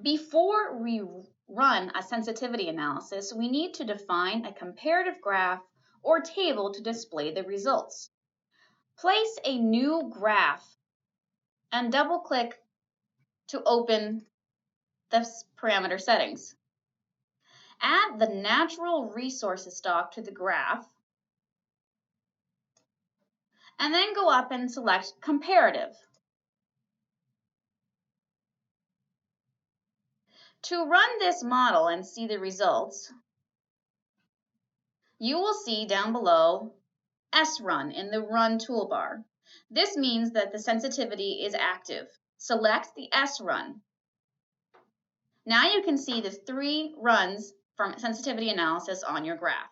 Before we run a sensitivity analysis, we need to define a comparative graph or table to display the results. Place a new graph and double-click to open the parameter settings. Add the natural resources stock to the graph, and then go up and select Comparative. To run this model and see the results, you will see down below SRun in the Run toolbar. This means that the sensitivity is active. Select the SRun. Now you can see the 3 runs from sensitivity analysis on your graph.